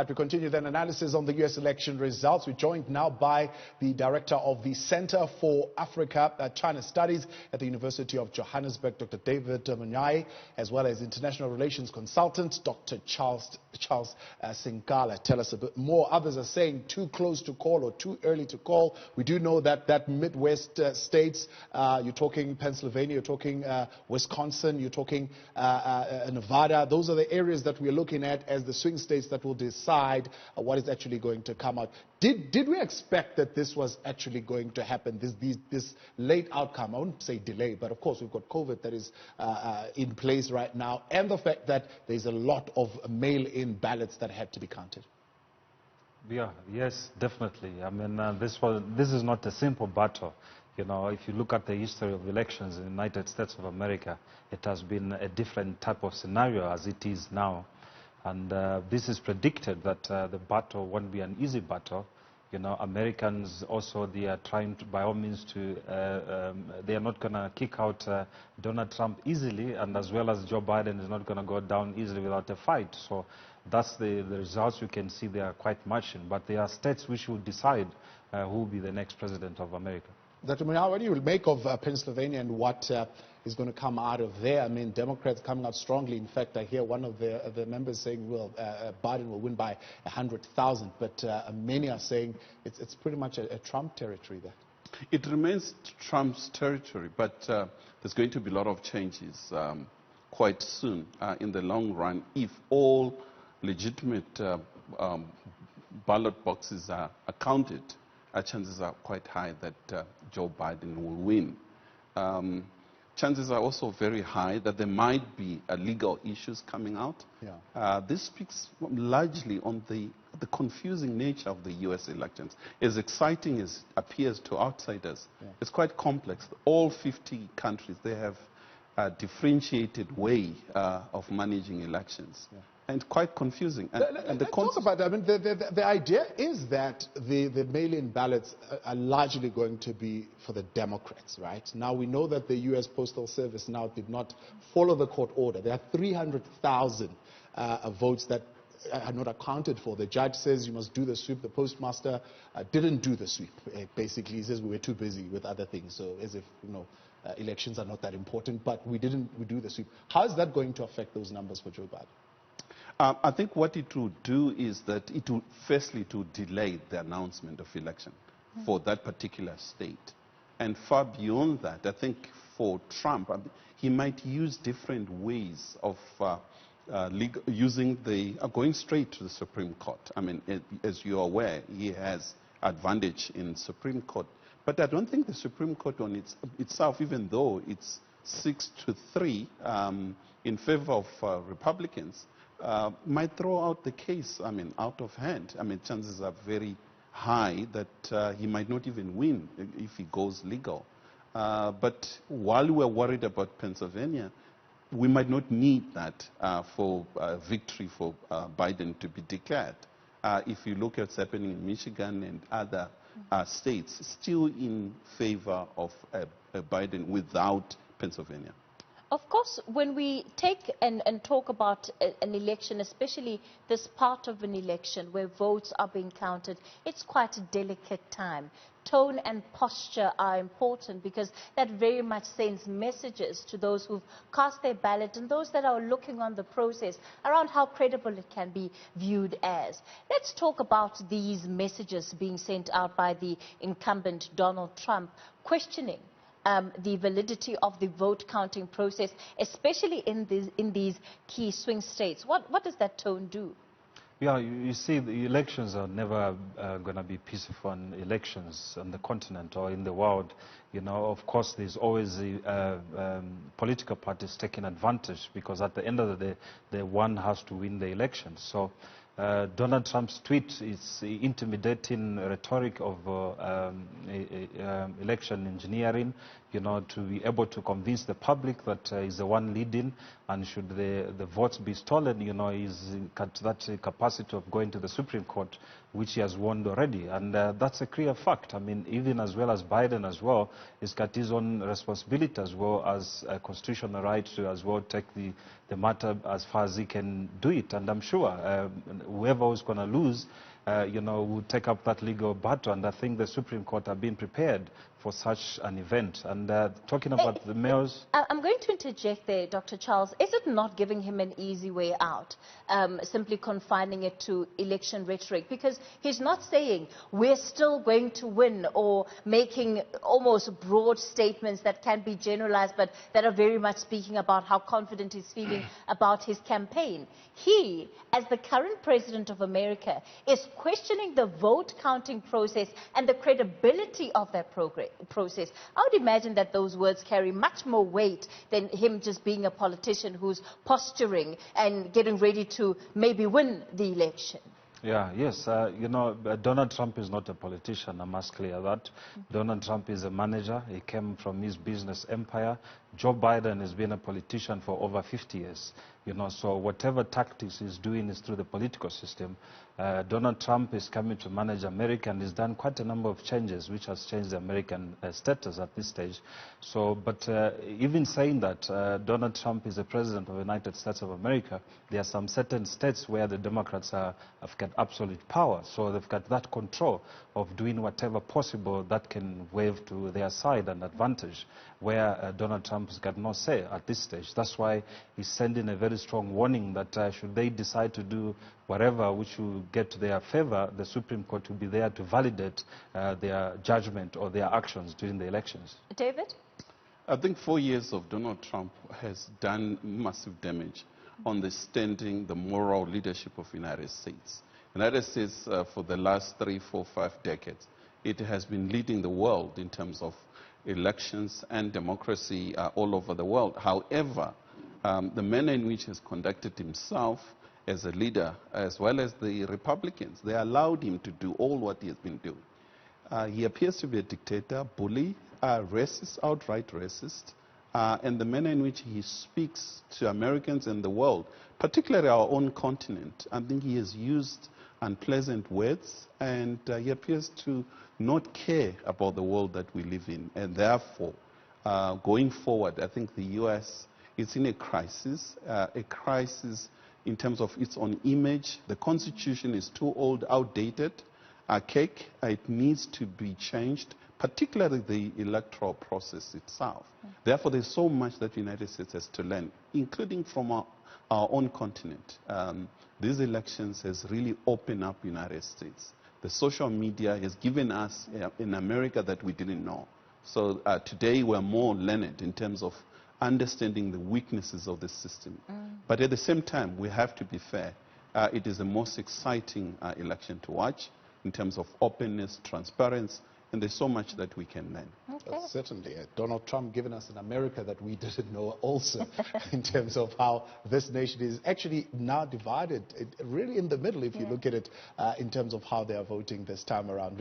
We continue then analysis on the U.S. election results. We're joined now by the director of the Center for Africa-China Studies at the University of Johannesburg, Dr. David Munyai, as well as international relations consultant, Dr. Charles Sinkala. Tell us a bit more. Others are saying too close to call or too early to call. We do know that Midwest states, you're talking Pennsylvania, you're talking Wisconsin, you're talking Nevada. Those are the areas that we're looking at as the swing states that will decide what is actually going to come out. Did we expect that this was actually going to happen, this late outcome? I wouldn't say delay, but of course we've got COVID that is in place right now, and the fact that there's a lot of mail-in ballots that had to be counted. Yeah, yes, definitely. I mean, this is not a simple battle. You know, if you look at the history of elections in the United States of America, it has been a different type of scenario as it is now. And this is predicted that the battle won't be an easy battle. You know, Americans also, they are trying to, by all means, to, they are not going to kick out Donald Trump easily, and as well as Joe Biden is not going to go down easily without a fight. So that's the results you can see. They are quite matching. But there are states which will decide who will be the next president of America. Dr. Munyai, what do you make of Pennsylvania and what is going to come out of there? I mean, Democrats coming out strongly. In fact, I hear one of the members saying, well, Biden will win by 100,000, but many are saying it's pretty much a Trump territory there. It remains Trump's territory, but there's going to be a lot of changes quite soon in the long run if all legitimate ballot boxes are counted. Chances are quite high that Joe Biden will win. Chances are also very high that there might be legal issues coming out. Yeah. This speaks largely on the confusing nature of the U.S. elections. As exciting as it appears to outsiders, yeah, it's quite complex. All 50 countries, they have a differentiated way of managing elections. Yeah. And quite confusing. Let's talk about that. I mean, the idea is that the mail-in ballots are largely going to be for the Democrats, right? Now, we know that the U.S. Postal Service now did not follow the court order. There are 300,000 votes that are not accounted for. The judge says you must do the sweep. The postmaster didn't do the sweep. Basically, he says we were too busy with other things. So as if, you know, elections are not that important, but we do the sweep. How is that going to affect those numbers for Joe Biden? I think what it will do is that it will firstly to delay the announcement of election for that particular state. And far beyond that, I think for Trump, he might use different ways of going straight to the Supreme Court. I mean, as you're aware, he has advantage in Supreme Court. But I don't think the Supreme Court on itself, even though it's 6-3 in favor of Republicans, might throw out the case, I mean, out of hand. I mean, chances are very high that he might not even win if he goes legal. But while we're worried about Pennsylvania, we might not need that for victory for Biden to be declared. If you look at what's happening in Michigan and other states, still in favor of Biden without Pennsylvania. Of course, when we take and talk about an election, especially this part of an election where votes are being counted, it's quite a delicate time. Tone and posture are important because that very much sends messages to those who've cast their ballot and those that are looking on the process around how credible it can be viewed as. Let's talk about these messages being sent out by the incumbent Donald Trump, questioning the validity of the vote counting process, especially in these key swing states. What does that tone do? Yeah, you see, the elections are never going to be peaceful elections on the continent or in the world. You know, of course, there's always political parties taking advantage because at the end of the day, the one has to win the election. So Donald Trump's tweet is intimidating rhetoric of election engineering, you know, to be able to convince the public that he's the one leading, and should the votes be stolen, you know, he's got that capacity of going to the Supreme Court, which he has won already. And that's a clear fact. I mean, even as well as Biden as well, he's got his own responsibility as well as a constitutional right to as well take the matter as far as he can do it. And I'm sure whoever was going to lose, would take up that legal battle. And I think the Supreme Court have been prepared for such an event. And talking about the mayors... I'm going to interject there, Dr. Charles. Is it not giving him an easy way out, simply confining it to election rhetoric? Because he's not saying we're still going to win, or making almost broad statements that can be generalized but that are very much speaking about how confident he's feeling about his campaign. He, as the current president of America, is questioning the vote counting process and the credibility of that process. I would imagine that those words carry much more weight than him just being a politician who's posturing and getting ready to maybe win the election. Yes, Donald Trump is not a politician, I must clear that. Donald Trump is a manager. He came from his business empire. Joe Biden has been a politician for over 50 years. So whatever tactics he's doing is through the political system. Donald Trump is coming to manage America, and he's done quite a number of changes which has changed the American status at this stage. But even saying that Donald Trump is the president of the United States of America, there are some certain states where the Democrats have got absolute power. So they've got that control of doing whatever possible that can wave to their side and advantage, where Donald Trump has got no say at this stage. That's why he's sending a very strong warning that should they decide to do whatever which will get to their favor, the Supreme Court will be there to validate their judgment or their actions during the elections. David? I think 4 years of Donald Trump has done massive damage on the standing, the moral leadership of the United States. The United States, for the last 3, 4, 5 decades, it has been leading the world in terms of elections and democracy all over the world. However, the manner in which he has conducted himself as a leader, as well as the Republicans, they allowed him to do all what he has been doing. He appears to be a dictator, bully, racist, outright racist, and the manner in which he speaks to Americans and the world, particularly our own continent. I think he has used unpleasant words, and he appears to not care about the world that we live in. And therefore, going forward, I think the U.S. is in a crisis in terms of its own image. The Constitution is too old, outdated, archaic. It needs to be changed, particularly the electoral process itself. Therefore, there's so much that the United States has to learn, including from our own continent. These elections has really opened up the United States. The social media has given us in America that we didn't know. So today we're more learned in terms of understanding the weaknesses of the system. But at the same time, we have to be fair. It is the most exciting election to watch in terms of openness, transparency, and there's so much that we can learn. Okay. Certainly. Donald Trump giving us an America that we didn't know also in terms of how this nation is actually now divided really in the middle if you look at it in terms of how they are voting this time around.